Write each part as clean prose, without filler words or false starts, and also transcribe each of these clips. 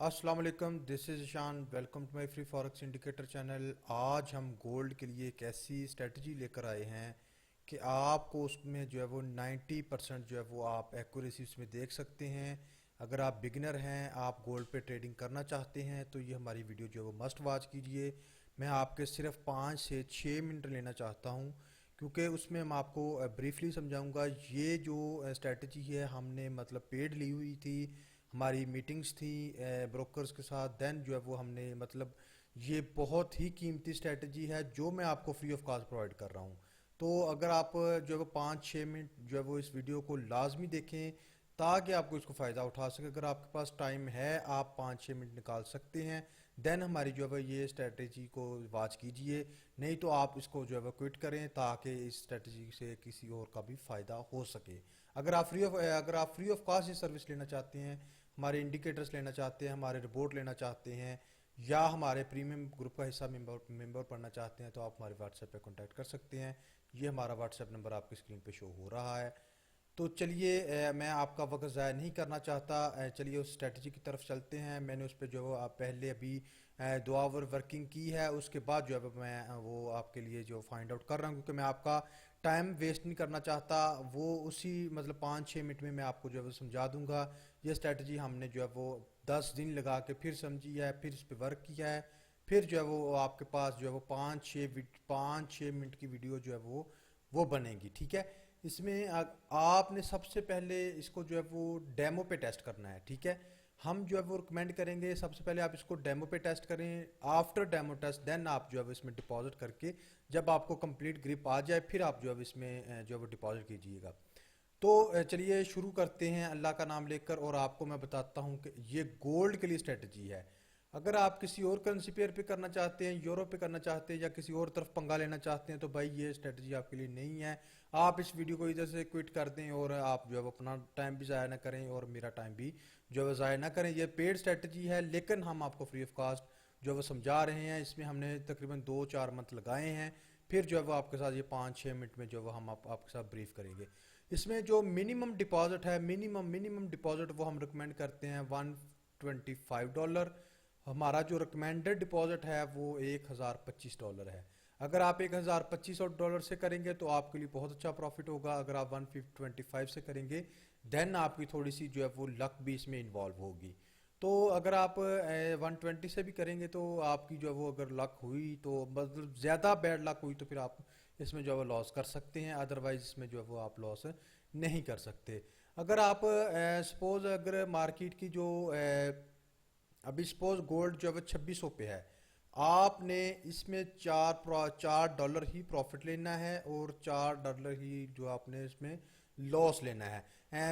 अस्सलाम वालेकुम, this is Ishan. Welcome to my free forex indicator channel. आज हम गोल्ड के लिए एक ऐसी स्ट्रेटजी लेकर आए हैं कि आपको उसमें जो है वो 90% जो है वो आप एक्यूरेसी उसमें देख सकते हैं। अगर आप बिगिनर हैं, आप गोल्ड पे ट्रेडिंग करना चाहते हैं तो ये हमारी वीडियो जो है वो मस्ट वॉच कीजिए। मैं आपके सिर्फ 5 से 6 मिनट लेना चाहता हूँ क्योंकि उसमें मैं आपको ब्रीफली समझाऊंगा। ये जो स्ट्रेटजी है हमने मतलब पेड ली हुई थी, हमारी मीटिंग्स थी ब्रोकर्स के साथ। देन जो है वो हमने मतलब ये बहुत ही कीमती स्ट्रेटजी है जो मैं आपको फ्री ऑफ कॉस्ट प्रोवाइड कर रहा हूँ। तो अगर आप जो है वो 5 6 मिनट जो है वो इस वीडियो को लाजमी देखें ताकि आपको इसको फ़ायदा उठा सके। अगर आपके पास टाइम है, आप 5 6 मिनट निकाल सकते हैं, देन हमारी जो है वो ये स्ट्रेटजी को वॉच कीजिए। नहीं तो आप इसको जो है वो क्विट करें ताकि इस स्ट्रेटजी से किसी और का भी फ़ायदा हो सके। अगर आप फ्री ऑफ कॉस्ट ये सर्विस लेना चाहते हैं, हमारे इंडिकेटर्स लेना चाहते हैं, हमारे रिपोर्ट लेना चाहते हैं, या हमारे प्रीमियम ग्रुप का हिस्सा मेंबर पढ़ना चाहते हैं तो आप हमारे व्हाट्सएप पे कांटेक्ट कर सकते हैं। ये हमारा व्हाट्सएप नंबर आपकी स्क्रीन पे शो हो रहा है। तो चलिए, मैं आपका वक्त ज़ाया नहीं करना चाहता। चलिए उस स्ट्रेटजी की तरफ चलते हैं। मैंने उस पर जो है वो आप पहले अभी 2 आवर वर्किंग की है, उसके बाद जो है वो मैं वो आपके लिए जो फाइंड आउट कर रहा हूँ क्योंकि मैं आपका टाइम वेस्ट नहीं करना चाहता। वो उसी मतलब 5 6 मिनट में मैं आपको जो है वो समझा दूंगा। ये स्ट्रेटजी हमने जो है वो 10 दिन लगा के फिर समझी है, फिर इस पर वर्क किया है, फिर जो है वो आपके पास जो है वो 5 6 मिनट की वीडियो जो है वो बनेगी। ठीक है। इसमें आपने सबसे पहले इसको जो है वो डेमो पे टेस्ट करना है। ठीक है। हम जो है वो रिकमेंड करेंगे सबसे पहले आप इसको डेमो पे टेस्ट करें। आफ्टर डेमो टेस्ट देन आप जो है वो इसमें डिपॉजिट करके जब आपको कंप्लीट ग्रिप आ जाए फिर आप जो है इसमें जो है वो डिपॉजिट कीजिएगा। तो चलिए शुरू करते हैं अल्लाह का नाम लेकर, और आपको मैं बताता हूँ कि ये गोल्ड के लिए स्ट्रेटजी है। अगर आप किसी और करेंसी पेयर पे करना चाहते हैं, यूरो पे करना चाहते हैं, या किसी और तरफ पंगा लेना चाहते हैं तो भाई ये स्ट्रेटजी आपके लिए नहीं है। आप इस वीडियो को इधर से क्विट कर दें और आप जो है वो अपना टाइम भी ज़ाया ना करें और मेरा टाइम भी जो है वो ज़ाया ना करें। ये पेड स्ट्रेटजी है लेकिन हम आपको फ्री ऑफ कॉस्ट जो है वो समझा रहे हैं। इसमें हमने तकरीबन 2 4 मंथ लगाए हैं। फिर जो है वो आपके साथ ये 5 6 मिनट में जो है वो हम आपके साथ ब्रीफ करेंगे। इसमें जो मिनिमम डिपॉजिट है, मिनिमम डिपॉजिट वो हम रिकमेंड करते हैं $125। हमारा जो रिकमेंडेड डिपॉजिट है वो $1025 है। अगर आप $1025 से करेंगे तो आपके लिए बहुत अच्छा प्रॉफिट होगा। अगर आप 125 से करेंगे देन आपकी थोड़ी सी जो है वो लक भी इसमें इन्वॉल्व होगी। तो अगर आप 120 से भी करेंगे तो आपकी जो है वो अगर लक हुई तो मतलब ज़्यादा बैड लक हुई तो फिर आप इसमें जो है वो लॉस कर सकते हैं, अदरवाइज इसमें जो है वो आप लॉस नहीं कर सकते। अगर आप सपोज अगर मार्केट की जो अभी सपोज गोल्ड जो है वो 2600 पे है, आपने इसमें $4 ही प्रॉफिट लेना है और $4 ही जो आपने इसमें लॉस लेना है।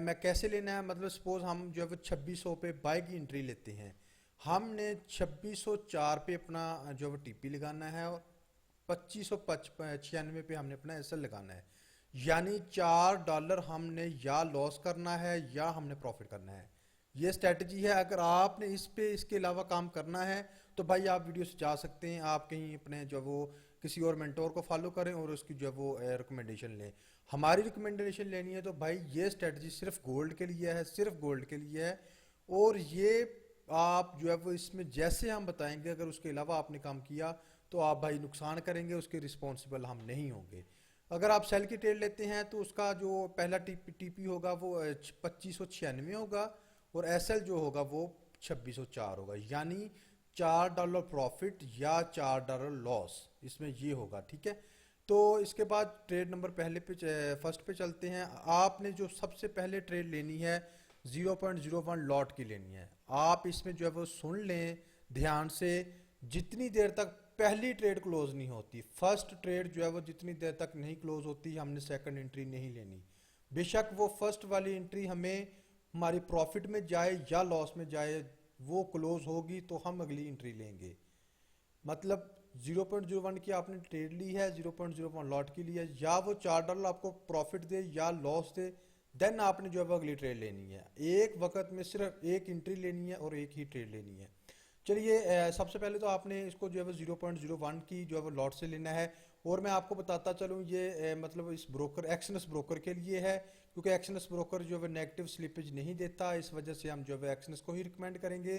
मैं कैसे लेना है, मतलब सपोज हम जो है वो 2600 पे बाय की एंट्री लेते हैं, हमने 2604 पे अपना जो है वो टीपी लगाना है और 2596 पे हमने अपना एसएल लगाना है। यानी $4 हमने या लॉस करना है या हमने प्रॉफिट करना है। ये स्ट्रेटजी है। अगर आपने इस पे इसके अलावा काम करना है तो भाई आप वीडियो से जा सकते हैं, आप कहीं अपने जो वो किसी और मेंटोर को फॉलो करें और उसकी जो वो रिकमेंडेशन लें। हमारी रिकमेंडेशन लेनी है तो भाई ये स्ट्रेटजी सिर्फ गोल्ड के लिए है, सिर्फ गोल्ड के लिए है। और ये आप जो है वो इसमें जैसे हम बताएंगे अगर उसके अलावा आपने काम किया तो आप भाई नुकसान करेंगे, उसके रिस्पॉन्सिबल हम नहीं होंगे। अगर आप सेल की ट्रेड लेते हैं तो उसका जो पहला टीपी होगा वो 2596 होगा और एसएल जो होगा वो 2604 होगा। यानी $4 प्रॉफिट या $4 लॉस इसमें ये होगा। ठीक है। तो इसके बाद ट्रेड नंबर फर्स्ट पे चलते हैं। आपने जो सबसे पहले ट्रेड लेनी है 0.01 लॉट की लेनी है। आप इसमें जो है वो सुन लें ध्यान से, जितनी देर तक पहली ट्रेड क्लोज नहीं होती, फर्स्ट ट्रेड जो है वो जितनी देर तक नहीं क्लोज होती हमने सेकंड एंट्री नहीं लेनी। बेशक वो फर्स्ट वाली एंट्री हमें हमारी प्रॉफिट में जाए या लॉस में जाए, वो क्लोज होगी तो हम अगली एंट्री लेंगे। मतलब 0.01 की आपने ट्रेड ली है, 0.01 लॉट की ली है, या वो $4 आपको प्रॉफिट दे या लॉस दे, देन आपने जो है वो अगली ट्रेड लेनी है। एक वक्त में सिर्फ एक एंट्री लेनी है और एक ही ट्रेड लेनी है। चलिए, सबसे पहले तो आपने इसको जो है वो 0.01 की जो है वो लॉट से लेना है। और मैं आपको बताता चलूँ ये मतलब इस ब्रोकर एक्सनस ब्रोकर के लिए है क्योंकि एक्सनस ब्रोकर जो है नेगेटिव स्लिपेज नहीं देता, इस वजह से हम जो है एक्सनस को ही रिकमेंड करेंगे।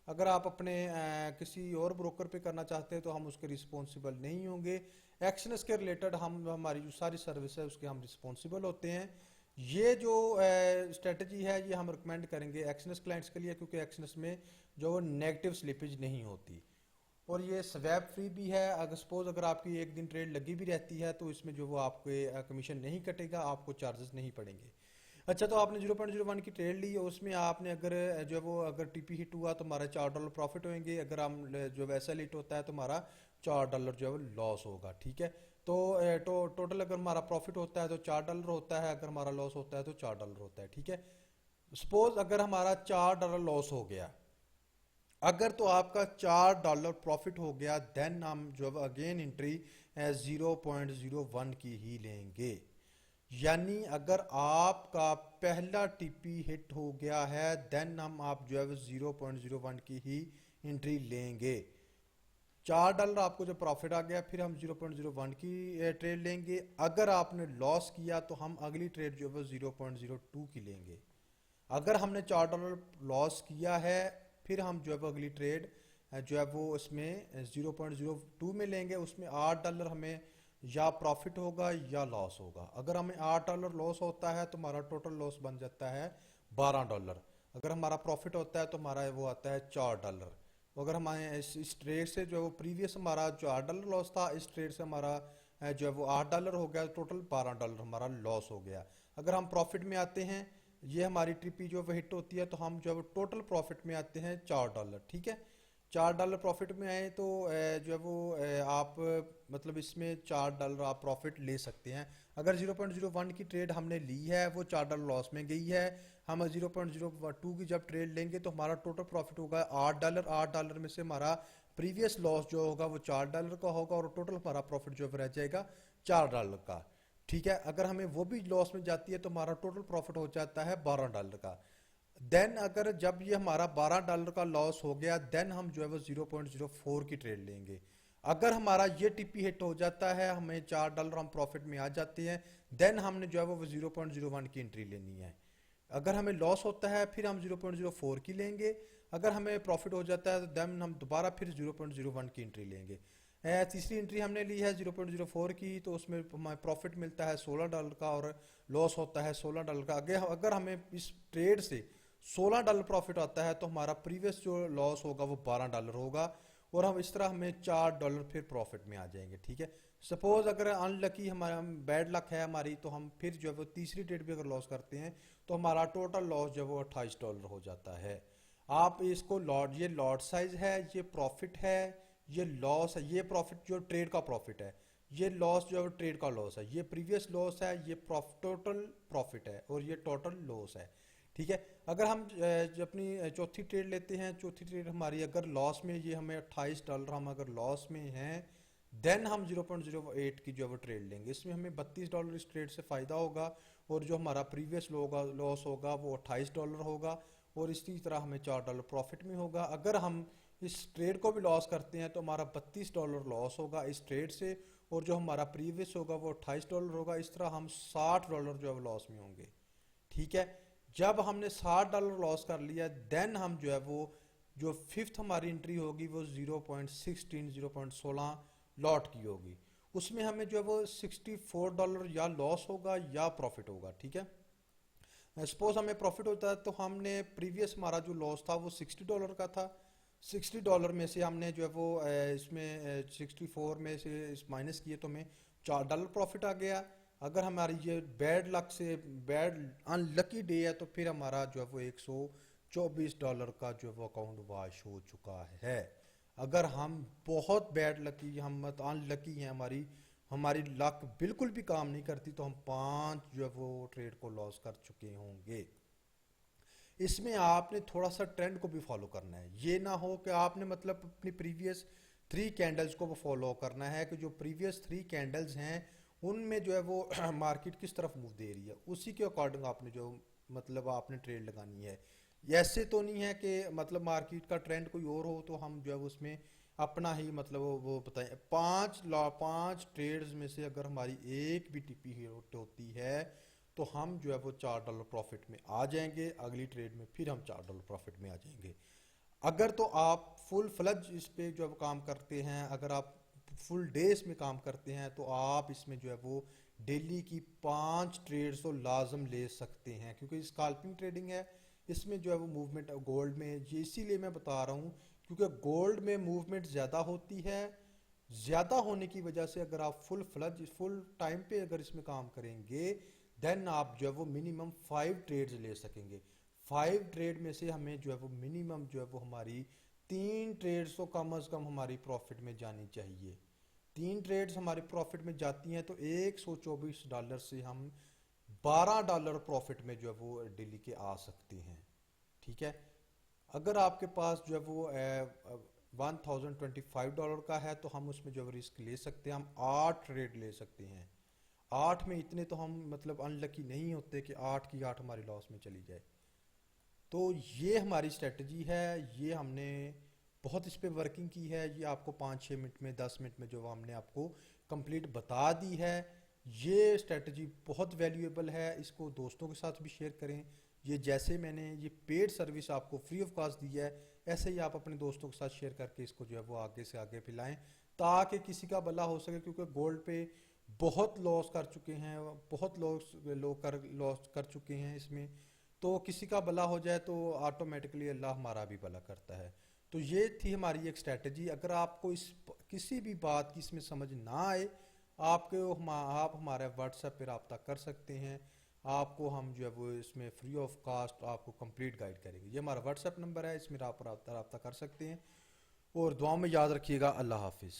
अगर आप अपने किसी और ब्रोकर पे करना चाहते हैं तो हम उसके रिस्पॉन्सिबल नहीं होंगे। एक्शनस के रिलेटेड हम हमारी जो सारी सर्विस है उसके हम रिस्पॉन्सिबल होते हैं। ये जो स्ट्रेटजी है ये हम रिकमेंड करेंगे एक्शनस क्लाइंट्स के लिए, क्योंकि एक्शनस में जो नेगेटिव स्लिपेज नहीं होती और ये स्वैप फ्री भी है। अगर सपोज अगर आपकी एक दिन ट्रेड लगी भी रहती है तो इसमें जो वो आपके कमीशन नहीं कटेगा, आपको चार्जेस नहीं पड़ेंगे। अच्छा, तो आपने 0.01 की ट्रेड ली, उसमें आपने अगर जो है वो अगर टीपी हिट हुआ तो हमारा $4 प्रॉफिट होंगे। अगर हम जो वैसा हिट होता है तो हमारा $4 जो है वो लॉस होगा। ठीक है, तो टोटल अगर हमारा प्रॉफिट होता है तो $4 होता है, अगर हमारा लॉस होता है तो $4 होता है। ठीक है, सपोज अगर हमारा $4 लॉस हो गया, अगर तो आपका $4 प्रॉफिट हो गया, देन हम जो अगेन एंट्री 0.01 की ही लेंगे। यानी अगर आपका पहला टीपी हिट हो गया है देन हम आप जो है 0.01 की ही एंट्री लेंगे। $4 आपको जो प्रॉफिट आ गया, फिर हम 0.01 की ट्रेड लेंगे। अगर आपने लॉस किया तो हम अगली ट्रेड जो है 0.02 की लेंगे। अगर हमने $4 लॉस किया है फिर हम जो है अगली ट्रेड जो है वो उसमें 0.02 में लेंगे। उसमें $8 हमें या प्रॉफिट होगा या लॉस होगा। अगर हमें $8 लॉस होता है तो हमारा टोटल लॉस बन जाता है $12। अगर हमारा प्रॉफिट होता है तो हमारा वो आता है $4। अगर हमारे इस ट्रेड से जो है वो प्रीवियस हमारा जो $8 लॉस था, इस ट्रेड से हमारा जो है वो $8 हो गया, टोटल $12 हमारा लॉस हो गया। अगर हम प्रॉफिट में आते हैं, ये हमारी ट्रिपी जो हिट होती है तो हम जो है टोटल प्रॉफिट में आते हैं $4। ठीक है, $4 प्रॉफिट में आए तो जो है वो आप मतलब इसमें $4 आप प्रॉफिट ले सकते हैं। अगर 0.01 की ट्रेड हमने ली है वो $4 लॉस में गई है, हम 0.02 की जब ट्रेड लेंगे तो हमारा टोटल प्रॉफिट होगा $8। $8 में से हमारा प्रीवियस लॉस जो होगा वो $4 का होगा और टोटल हमारा प्रॉफिट जो रह जाएगा $4 का। ठीक है, अगर हमें वो भी लॉस में जाती है तो हमारा टोटल प्रॉफिट हो जाता है $12 का। देन अगर जब ये हमारा $12 का लॉस हो गया देन हम जो है वो 0.04 की ट्रेड लेंगे। अगर हमारा ये टीपी हिट हो जाता है, हमें $4 हम प्रॉफिट में आ जाते हैं, देन हमने जो है वो 0.01 की एंट्री लेनी है। अगर हमें लॉस होता है फिर हम 0.04 की लेंगे। अगर हमें प्रॉफिट हो जाता है तो देन हम दोबारा फिर 0.01 की एंट्री लेंगे। तीसरी एंट्री हमने ली है 0.04 की, तो उसमें हमें प्रॉफिट मिलता है $16 का और लॉस होता है $16 का। अगर हमें इस ट्रेड से $16 प्रॉफिट आता है तो हमारा प्रीवियस जो लॉस होगा वो $12 होगा और हम इस तरह हमें $4 फिर प्रॉफिट में आ जाएंगे। ठीक है, सपोज अगर अनलकी हमारा बैड लक है हमारी तो हम फिर जो है वो तीसरी ट्रेड भी अगर लॉस करते हैं तो हमारा टोटल लॉस जो है वो $28 हो जाता है। आप इसको लॉट, ये लॉट साइज है, ये प्रॉफिट है, ये लॉस है, ये प्रॉफिट जो ट्रेड का प्रॉफिट है, ये लॉस जो है ट्रेड का लॉस है, ये प्रीवियस लॉस है, ये टोटल प्रॉफिट है और ये टोटल लॉस है। ठीक है, अगर हम जो अपनी चौथी ट्रेड लेते हैं, चौथी ट्रेड हमारी अगर लॉस में, ये हमें $28 हम अगर लॉस में हैं देन हम 0.08 की जो है वो ट्रेड लेंगे। इसमें हमें $32 इस ट्रेड से फ़ायदा होगा और जो हमारा प्रीवियस लॉस होगा वो $28 होगा और इसी तरह हमें $4 प्रॉफिट में होगा। अगर हम इस ट्रेड को भी लॉस करते हैं तो हमारा $32 लॉस होगा इस ट्रेड से और जो हमारा प्रीवियस होगा वो $28 होगा। इस तरह हम $60 जो है लॉस में होंगे। ठीक है, जब हमने $60 लॉस कर लिया देन हम जो है वो जो फिफ्थ हमारी एंट्री होगी वो 0.16 लॉट की होगी। उसमें हमें जो है वो $64 या लॉस होगा या प्रॉफिट होगा। ठीक है, सपोज हमें प्रॉफिट होता है तो हमने प्रीवियस हमारा जो लॉस था वो $60 का था। $60 में से हमने जो है वो इसमें 64 में से माइनस किए तो हमें $4 प्रॉफिट आ गया। अगर हमारी ये बैड लक से बैड अनलकी डे है तो फिर हमारा जो है वो $124 का जो है वो अकाउंट वाश हो चुका है। अगर हम बहुत बैड लकी, हम अनलकी हैं, हमारी हमारी लक बिल्कुल भी काम नहीं करती तो हम 5 जो है वो ट्रेड को लॉस कर चुके होंगे। इसमें आपने थोड़ा सा ट्रेंड को भी फॉलो करना है। ये ना हो कि आपने मतलब अपनी प्रीवियस 3 कैंडल्स को फॉलो करना है कि जो प्रीवियस 3 कैंडल्स हैं उनमें जो है वो मार्केट किस तरफ मूव दे रही है, उसी के अकॉर्डिंग आपने जो मतलब आपने ट्रेड लगानी है। ऐसे तो नहीं है कि मतलब मार्केट का ट्रेंड कोई और हो तो हम जो है उसमें अपना ही मतलब वो बताएं। 5 ट्रेड्स में से अगर हमारी एक भी टीपी हिट होती है तो हम जो है वो $4 प्रॉफिट में आ जाएंगे। अगली ट्रेड में फिर हम $4 प्रॉफिट में आ जाएंगे। अगर तो आप फुल फ्लज इस पे जो है वो काम करते हैं, अगर आप फुल डेज में काम करते हैं, तो आप इसमें जो है वो डेली की 5 ट्रेड्स तो लाजम ले सकते हैं, क्योंकि स्कैल्पिंग ट्रेडिंग है, इसमें जो है वो मूवमेंट गोल्ड में, ये इसीलिए मैं बता रहा हूँ क्योंकि गोल्ड में मूवमेंट ज़्यादा होती है। ज़्यादा होने की वजह से अगर आप फुल टाइम पे अगर इसमें काम करेंगे, देन आप जो है वो मिनिमम 5 ट्रेड्स ले सकेंगे। 5 ट्रेड में से हमें जो है वो मिनिमम जो है वो हमारी 3 ट्रेड्स तो कम अज़ कम हमारी प्रॉफिट में जानी चाहिए। 3 ट्रेड्स हमारे प्रॉफिट में जाती हैं तो $124 से हम $12 प्रॉफिट में जो है वो डेली के आ सकते हैं। ठीक है, अगर आपके पास जो है वो $1025 का है तो हम उसमें जो है रिस्क ले सकते हैं, हम 8 ट्रेड ले सकते हैं। 8 में इतने तो हम मतलब अनलकी नहीं होते कि 8 की 8 हमारी लॉस में चली जाए। तो ये हमारी स्ट्रेटजी है, ये हमने बहुत इस पे वर्किंग की है, ये आपको 5-6 मिनट में 10 मिनट में जो हमने आपको कंप्लीट बता दी है। ये स्ट्रेटजी बहुत वैल्यूएबल है, इसको दोस्तों के साथ भी शेयर करें। ये जैसे मैंने ये पेड सर्विस आपको फ्री ऑफ कॉस्ट दी है, ऐसे ही आप अपने दोस्तों के साथ शेयर करके इसको जो है वो आगे से आगे फैलाएं, ताकि किसी का भला हो सके। क्योंकि गोल्ड पे बहुत लॉस कर चुके हैं, बहुत लॉस कर चुके हैं इसमें, तो किसी का भला हो जाए तो ऑटोमेटिकली अल्लाह हमारा भी भला करता है। तो ये थी हमारी एक स्ट्रेटजी। अगर आपको इस किसी भी बात की इसमें समझ ना आए, आप हमारे व्हाट्सएप पर रब्ता कर सकते हैं, आपको हम जो है वो इसमें फ्री ऑफ कॉस्ट आपको कंप्लीट गाइड करेंगे। ये हमारा व्हाट्सएप नंबर है, इसमें आप रब्ता कर सकते हैं। और दुआ में याद रखिएगा। अल्लाह हाफिज़।